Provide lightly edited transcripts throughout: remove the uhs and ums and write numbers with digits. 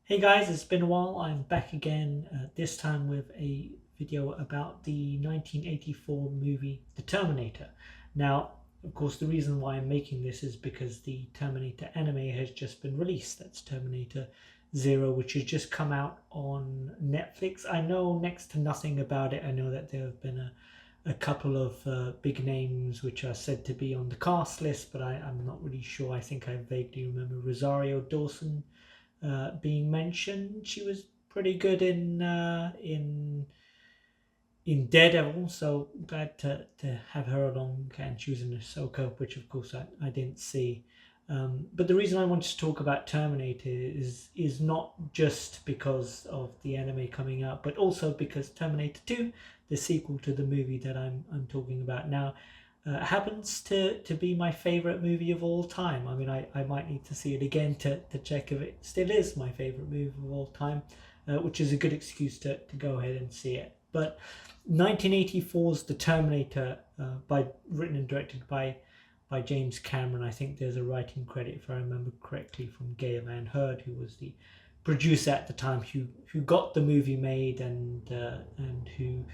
Hey guys, it's been a while. I'm back again, this time with a video about the 1984 movie The Terminator. Now, of course, the reason why I'm making this is because the Terminator anime has just been released. That's Terminator Zero, which has just come out on Netflix. I know next to nothing about it. I know that there have been a couple of big names which are said to be on the cast list, but I'm not really sure. I think I vaguely remember Rosario Dawson being mentioned. She was pretty good in Daredevil, so glad to have her along. And she was in Ahsoka, which of course I didn't see. But the reason I wanted to talk about Terminator is not just because of the anime coming out, but also because Terminator 2, the sequel to the movie that I'm talking about now, happens to be my favorite movie of all time. I mean, I might need to see it again to check if it still is my favorite movie of all time, which is a good excuse to go ahead and see it. But 1984's The Terminator, written and directed by James Cameron. I think there's a writing credit, if I remember correctly, from Gale Ann Hurd, who was the producer at the time, who got the movie made and who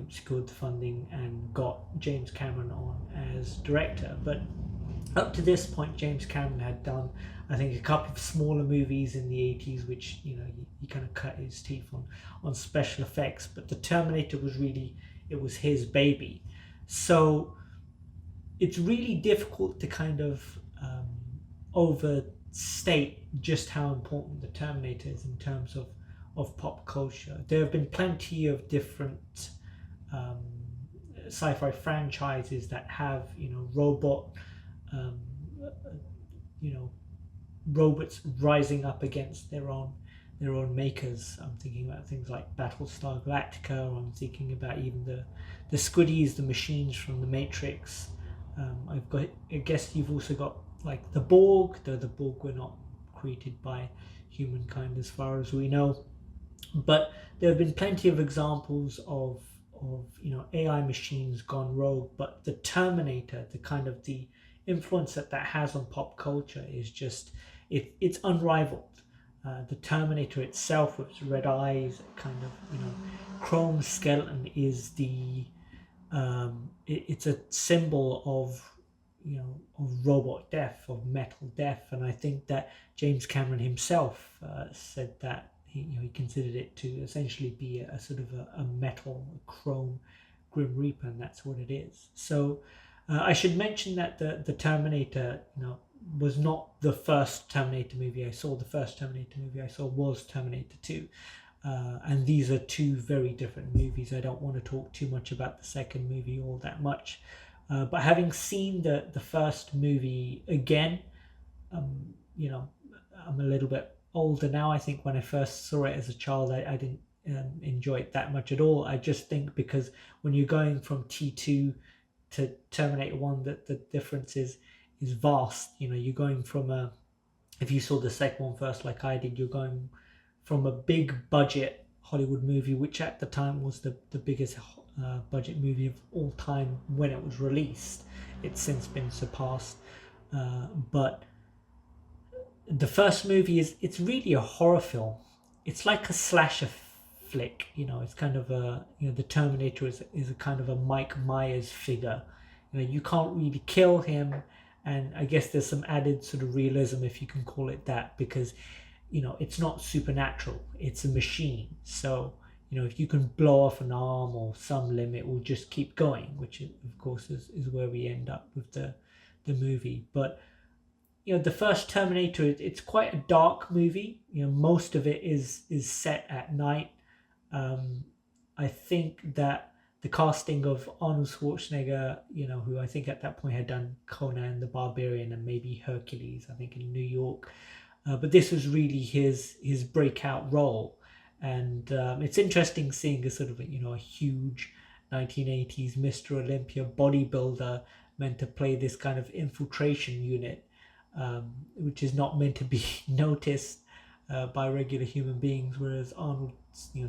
secured the funding and got James Cameron on as director. But up to this point, James Cameron had done, I think, a couple of smaller movies in the 80s, which he kind of cut his teeth on special effects. But the Terminator was really, it was his baby. So it's really difficult to kind of overstate just how important the Terminator is in terms of pop culture. There have been plenty of different um, sci-fi franchises that have robot um, you know robots rising up against their own makers. I'm thinking about things like Battlestar Galactica, or I'm thinking about even the Squiddies, the machines from the Matrix. I guess you've also got like the Borg, though the Borg were not created by humankind as far as we know. But there have been plenty of examples of AI machines gone rogue. But the Terminator, the kind of the influence that has on pop culture is just it's unrivaled. The Terminator itself, with its red eyes, kind of chrome skeleton, is it's a symbol of robot death, of metal death. And I think that James Cameron himself said that he considered it to essentially be a sort of a metal, a chrome Grim Reaper, and that's what it is. So I should mention that the Terminator, was not the first Terminator movie I saw. The first Terminator movie I saw was Terminator 2. And these are two very different movies. I don't want to talk too much about the second movie all that much. But having seen the first movie again, you know, I'm a little bit older now. I think when I first saw it as a child, I didn't enjoy it that much at all. I just think because when you're going from T2 to Terminator 1, that the difference is vast. You're going from if you saw the second one first like I did, you're going from a big budget Hollywood movie, which at the time was the biggest budget movie of all time when it was released. It's since been surpassed. But the first movie it's really a horror film. It's like a slasher flick. It's kind of the Terminator is a kind of a Mike Myers figure. You can't really kill him, and I guess there's some added sort of realism, if you can call it that, because it's not supernatural, it's a machine. So if you can blow off an arm or some limb, it will just keep going, which of course is where we end up with the movie. But the first Terminator, it's quite a dark movie. Most of it is set at night. I think that the casting of Arnold Schwarzenegger, who I think at that point had done Conan the Barbarian and maybe Hercules, I think in New York, but this was really his breakout role. And it's interesting seeing a sort of a huge 1980s Mr. Olympia bodybuilder meant to play this kind of infiltration unit, which is not meant to be noticed by regular human beings, whereas Arnold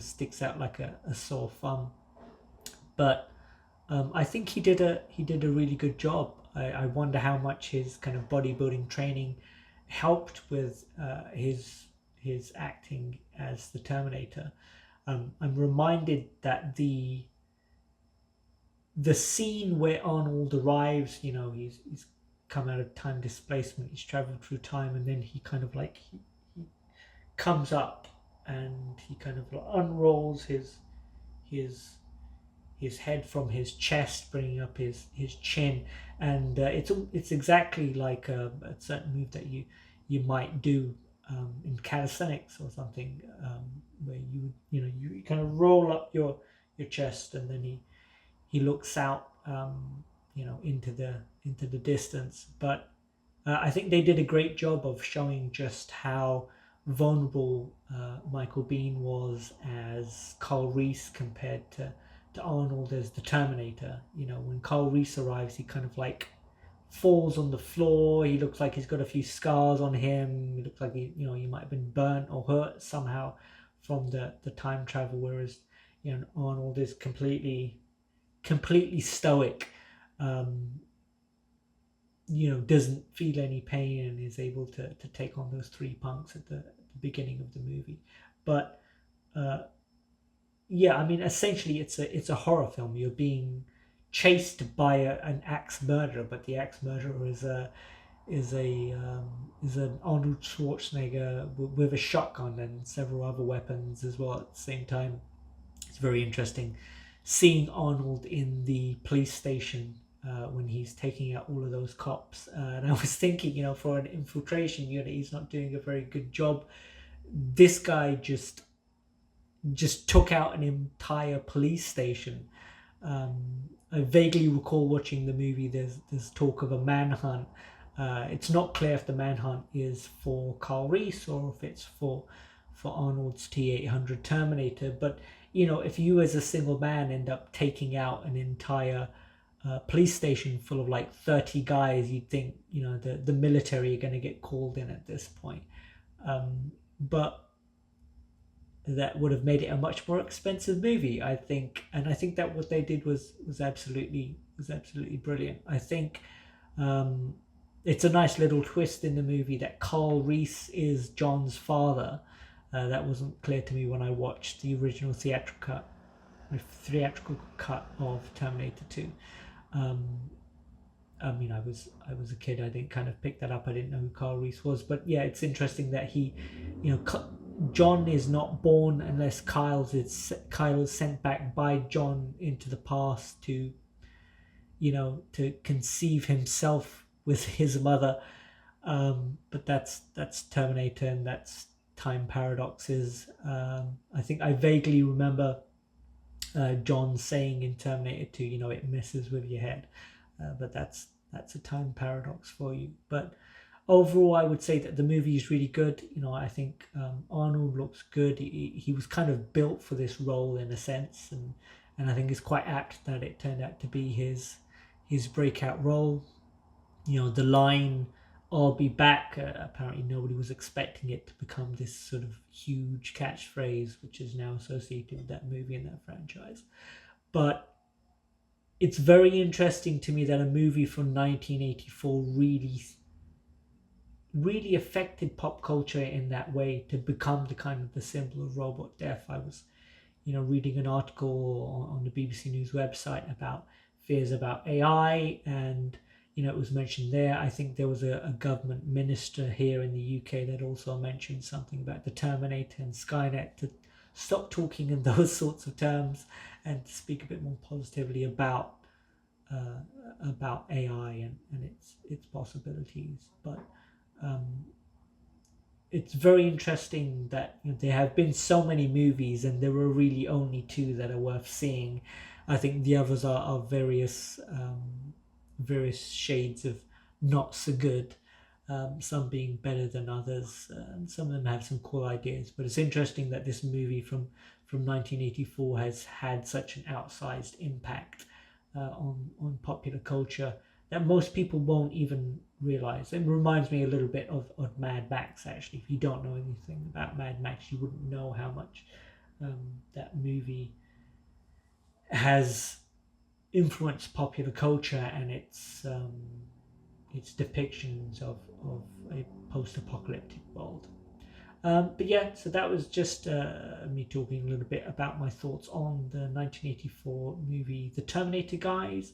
sticks out like a sore thumb. But I think he did a really good job. I wonder how much his kind of bodybuilding training helped with his acting as the Terminator. I'm reminded that the scene where Arnold arrives, he's come out of time displacement, he's traveled through time, and then he kind of like he comes up and he kind of like unrolls his his head from his chest, bringing up his chin, and it's exactly like a certain move that you might do in calisthenics or something, where you kind of roll up your chest, and then he looks out, into the distance. But I think they did a great job of showing just how vulnerable Michael Biehn was as Carl Reese compared to Arnold as the Terminator. When Carl Reese arrives, he kind of like falls on the floor. He looks like he's got a few scars on him. He looks like he might have been burnt or hurt somehow from the time travel. Whereas Arnold is completely stoic. Um, doesn't feel any pain and is able to take on those three punks at the beginning of the movie. But uh, yeah, I mean, essentially, it's a horror film. You're being chased by an axe murderer, but the axe murderer is an Arnold Schwarzenegger with a shotgun and several other weapons as well at the same time. It's very interesting seeing Arnold in the police station when he's taking out all of those cops. And I was thinking, for an infiltration unit, he's not doing a very good job. This guy just took out an entire police station. I vaguely recall watching the movie. There's talk of a manhunt. It's not clear if the manhunt is for Carl Reese or if it's for Arnold's T-800 Terminator. But if you as a single man end up taking out an entire police station full of like 30 guys, you'd think the military are going to get called in at this point. But that would have made it a much more expensive movie, I think. And I think that what they did was absolutely brilliant. I think it's a nice little twist in the movie that Carl Reese is John's father. That wasn't clear to me when I watched the original theatrical cut of Terminator 2. Um, I mean, I was a kid. I didn't kind of pick that up. I didn't know who Carl Reese was. But yeah, it's interesting that John is not born unless Kyle is sent back by John into the past to conceive himself with his mother. But that's Terminator, and that's time paradoxes. I think I vaguely remember John saying in Terminator 2, it messes with your head. But that's a time paradox for you. But overall, I would say that the movie is really good. I think Arnold looks good. He was kind of built for this role in a sense, and I think it's quite apt that it turned out to be his breakout role. The line "I'll be back." Apparently, nobody was expecting it to become this sort of huge catchphrase, which is now associated with that movie and that franchise. But it's very interesting to me that a movie from 1984 really affected pop culture in that way to become the kind of the symbol of robot death. I was, reading an article on the BBC News website about fears about AI, and it was mentioned there. I think there was a government minister here in the UK that also mentioned something about the Terminator and Skynet to stop talking in those sorts of terms and to speak a bit more positively about AI and its possibilities. But um, it's very interesting that there have been so many movies and there were really only two that are worth seeing. I think the others are various shades of not so good. Some being better than others, and some of them have some cool ideas. But it's interesting that this movie from 1984 has had such an outsized impact on popular culture that most people won't even realize. It reminds me a little bit of Mad Max, actually. If you don't know anything about Mad Max, you wouldn't know how much that movie has influenced popular culture and its depictions of a post-apocalyptic world. But yeah, so that was just me talking a little bit about my thoughts on the 1984 movie The Terminator, guys.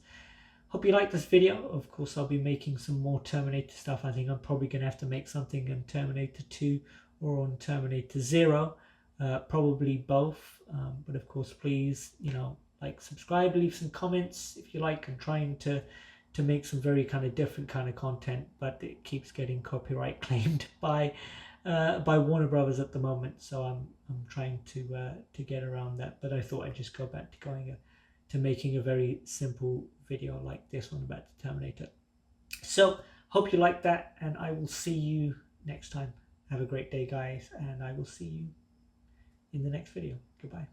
Hope you like this video. Of course, I'll be making some more Terminator stuff. I think I'm probably going to have to make something on Terminator 2 or on Terminator Zero. Probably both. But of course, please, like, subscribe, leave some comments if you like. I'm trying to make some very kind of different kind of content, but it keeps getting copyright claimed by Warner Brothers at the moment. So I'm trying to get around that. But I thought I'd just go back to making a very simple video like this one about the Terminator. So hope you like that, and I will see you next time. Have a great day, guys, and I will see you in the next video. Goodbye.